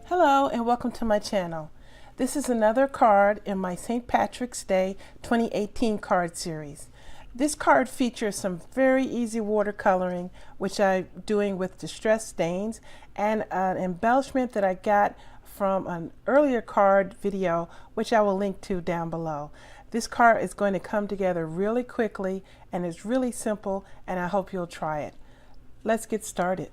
Hello and welcome to my channel. This is another card in my St. Patrick's Day 2018 card series. This card features some very easy watercoloring, which I'm doing with distress stains, and an embellishment that I got from an earlier card video, which I will link to down below. This card is going to come together really quickly and it's really simple, and I hope you'll try it. Let's get started.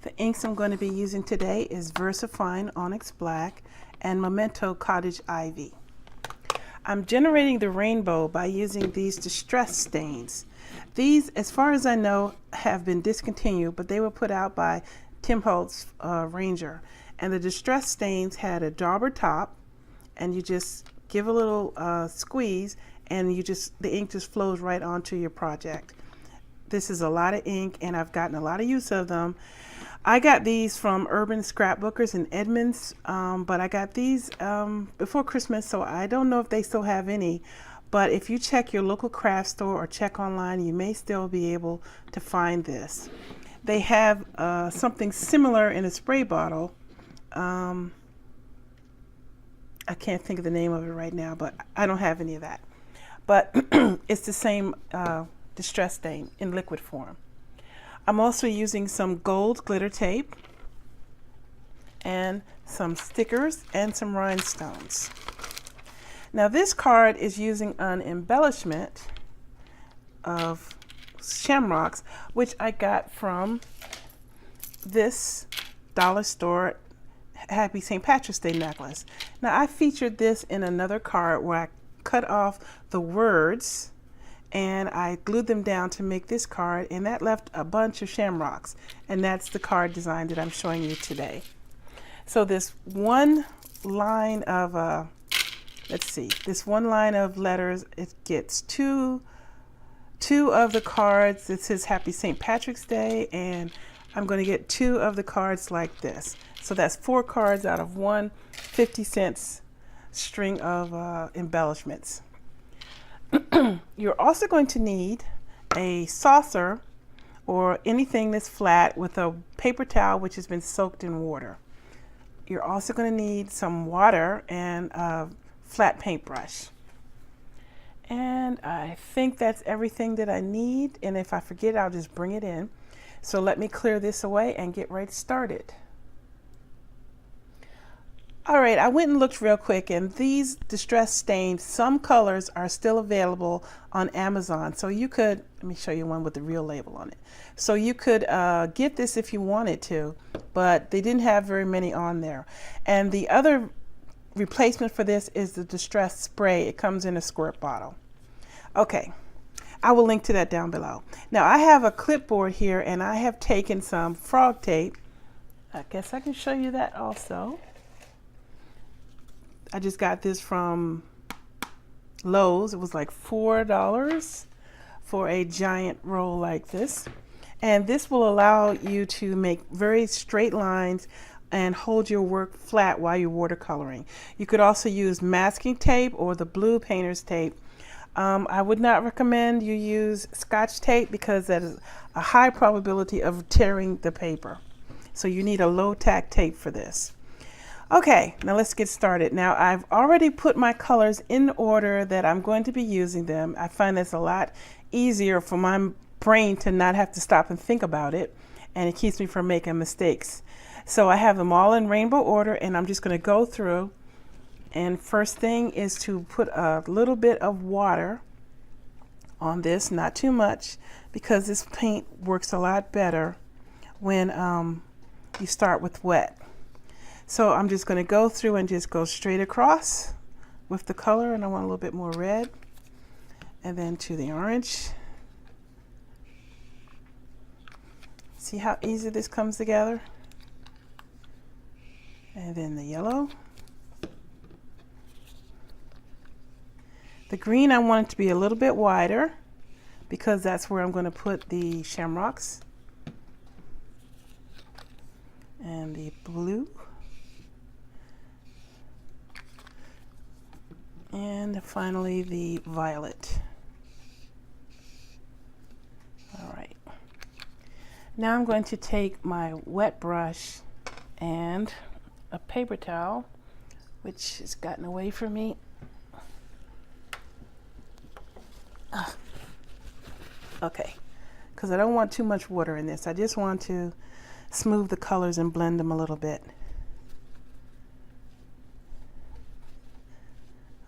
The inks I'm going to be using today is Versafine Onyx Black and Memento Cottage Ivy. I'm generating the rainbow by using these distress stains. These, as far as I know, have been discontinued, but they were put out by Tim Holtz Ranger. And the distress stains had a dauber top, and you just give a little squeeze, and the ink just flows right onto your project. This is a lot of ink, and I've gotten a lot of use of them. I got these from Urban Scrapbookers in Edmonds, but I got these before Christmas, so I don't know if they still have any. But if you check your local craft store or check online, you may still be able to find this. They have something similar in a spray bottle. I can't think of the name of it right now, but I don't have any of that. But it's the same distress stain in liquid form. I'm also using some gold glitter tape and some stickers and some rhinestones. Now this card is using an embellishment of shamrocks, which I got from this dollar store Happy St. Patrick's Day necklace. Now I featured this in another card where I cut off the words and I glued them down to make this card, and that left a bunch of shamrocks, and that's the card design that I'm showing you today. So this one line of this one line of letters, it gets two of the cards that says Happy St. Patrick's Day, and I'm going to get 2 of the cards like this. So that's 4 cards out of one 50-cent string of embellishments. You're also going to need a saucer or anything that's flat with a paper towel which has been soaked in water. You're also going to need some water and a flat paintbrush. And I think that's everything that I need, and if I forget, I'll just bring it in. So let me clear this away and get right started. All right, I went and looked real quick, and these distress stains, some colors are still available on Amazon. So you could, let me show you one with the real label on it. So you could get this if you wanted to, but they didn't have very many on there. And the other replacement for this is the distress spray. It comes in a squirt bottle. Okay, I will link to that down below. Now I have a clipboard here, and I have taken some frog tape. I guess I can show you that also. I just got this from Lowe's. It was like $4 for a giant roll like this. And this will allow you to make very straight lines and hold your work flat while you're watercoloring. You could also use masking tape or the blue painter's tape. I would not recommend you use Scotch tape because that is a high probability of tearing the paper. So you need a low tack tape for this. Okay, now let's get started. Now I've already put my colors in order that I'm going to be using them. I find that's a lot easier for my brain to not have to stop and think about it, and it keeps me from making mistakes. So I have them all in rainbow order, and I'm just going to go through. And first thing is to put a little bit of water on this, not too much, because this paint works a lot better when you start with wet. So I'm just going to go through and just go straight across with the color, and I want a little bit more red, and then to the orange. See how easy this comes together? And then the yellow. The green, I want it to be a little bit wider because that's where I'm going to put the shamrocks. And the blue. And finally the violet. Now I'm going to take my wet brush and a paper towel, which has gotten away from me. Okay, because I don't want too much water in this. I just want to smooth the colors and blend them a little bit.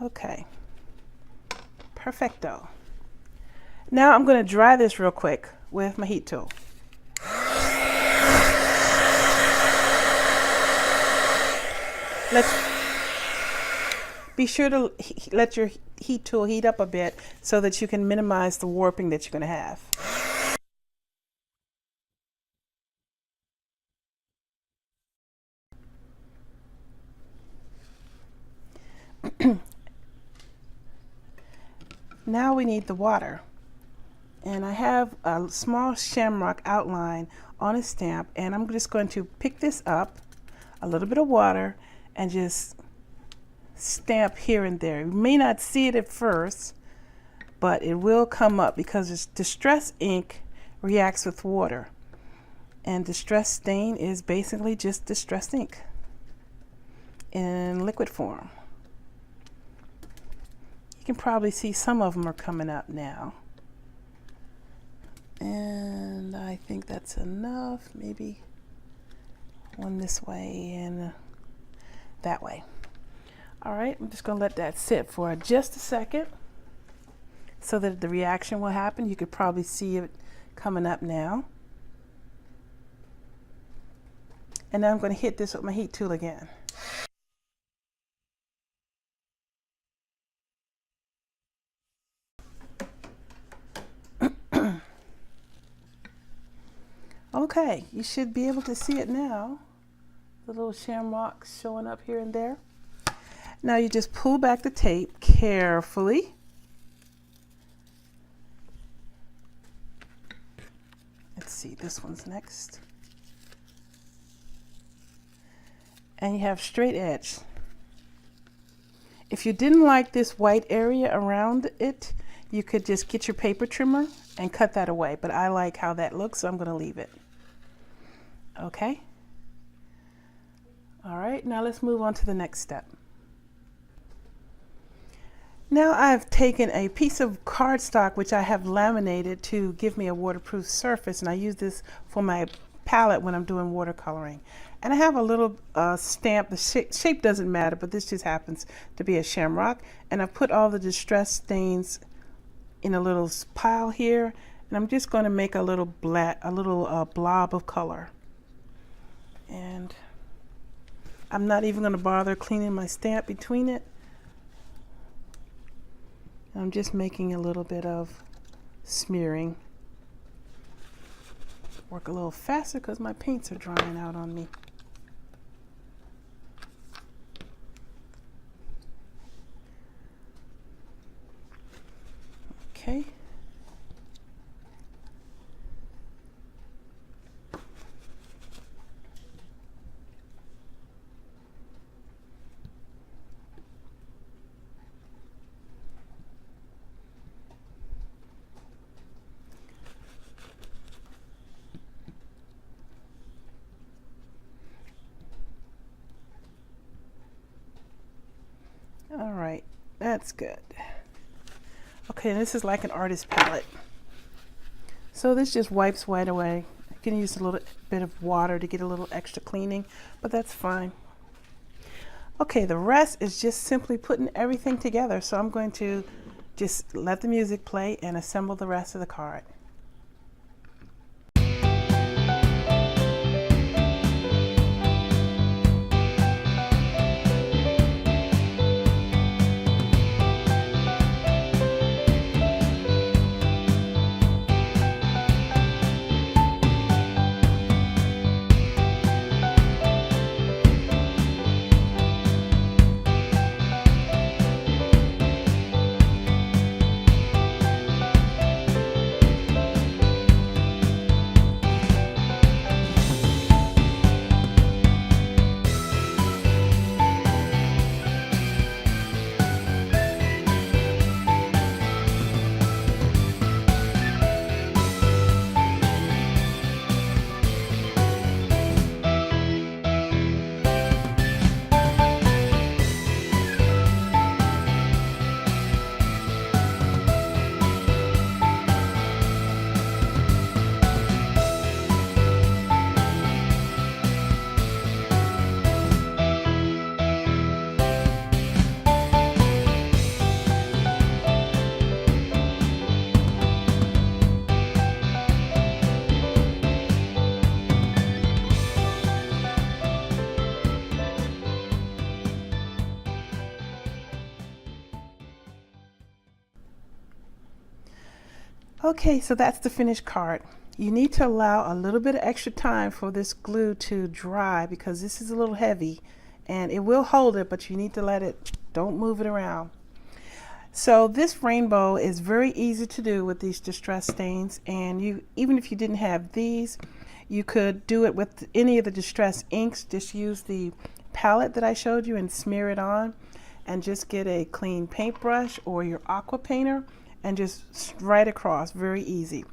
Okay, perfecto. Now I'm going to dry this real quick with my heat tool. Be sure to let your heat tool heat up a bit so that you can minimize the warping that you're going to have. Now we need the water. And I have a small shamrock outline on a stamp, and I'm just going to pick this up, a little bit of water, and just stamp here and there. You may not see it at first, but it will come up because distress ink reacts with water, and distress stain is basically just distress ink in liquid form. You can probably see some of them are coming up now, and I think that's enough. Maybe one this way and that way. All right, I'm just going to let that sit for just a second so that the reaction will happen. You could probably see it coming up now. And now I'm going to hit this with my heat tool again. Okay, you should be able to see it now. The little shamrocks showing up here and there. Now you just pull back the tape carefully. Let's see, this one's next. And you have straight edge. If you didn't like this white area around it, you could just get your paper trimmer and cut that away. But I like how that looks, so I'm going to leave it. Okay. All right, now let's move on to the next step. Now I've taken a piece of cardstock which I have laminated to give me a waterproof surface, and I use this for my palette when I'm doing watercoloring. And I have a little stamp. The shape doesn't matter, but this just happens to be a shamrock. And I put all the distress stains in a little pile here, and I'm just going to make a little blob of color. And I'm not even going to bother cleaning my stamp between it. I'm just making a little bit of smearing. Work a little faster because my paints are drying out on me. Okay. All right, that's good. Okay, this is like an artist palette. So this just wipes right away. You can use a little bit of water to get a little extra cleaning, but that's fine. Okay, the rest is just simply putting everything together. So I'm going to just let the music play and assemble the rest of the card. Okay, so that's the finished card. You need to allow a little bit of extra time for this glue to dry because this is a little heavy and it will hold it, but you need to let it, don't move it around. So this rainbow is very easy to do with these distress stains, and you, even if you didn't have these, you could do it with any of the distress inks. Just use the palette that I showed you and smear it on, and just get a clean paintbrush or your aqua painter and just right across, very easy.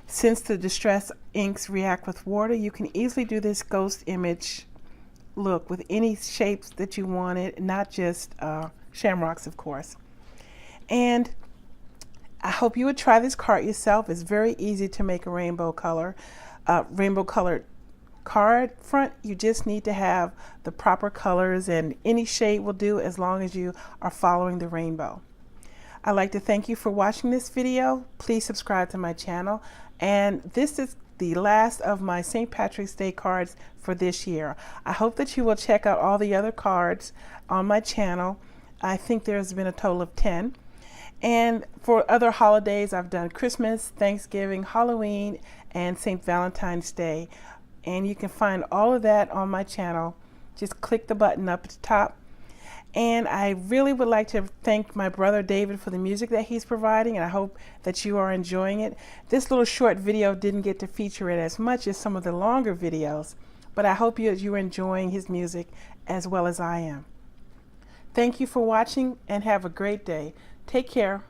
Since the distress inks react with water, you can easily do this ghost image look with any shapes that you wanted, not just shamrocks, of course. And I hope you would try this card yourself. It's very easy to make a rainbow colored card front. You just need to have the proper colors, and any shade will do as long as you are following the rainbow. I'd like to thank you for watching this video. Please subscribe to my channel. And this is the last of my St. Patrick's Day cards for this year. I hope that you will check out all the other cards on my channel. I think there's been a total of 10. And for other holidays, I've done Christmas, Thanksgiving, Halloween, and St. Valentine's Day. And you can find all of that on my channel. Just click the button up at the top. And I really would like to thank my brother David for the music that he's providing, and I hope that you are enjoying it. This little short video didn't get to feature it as much as some of the longer videos, but I hope you're enjoying his music as well as I am. Thank you for watching, and have a great day. Take care.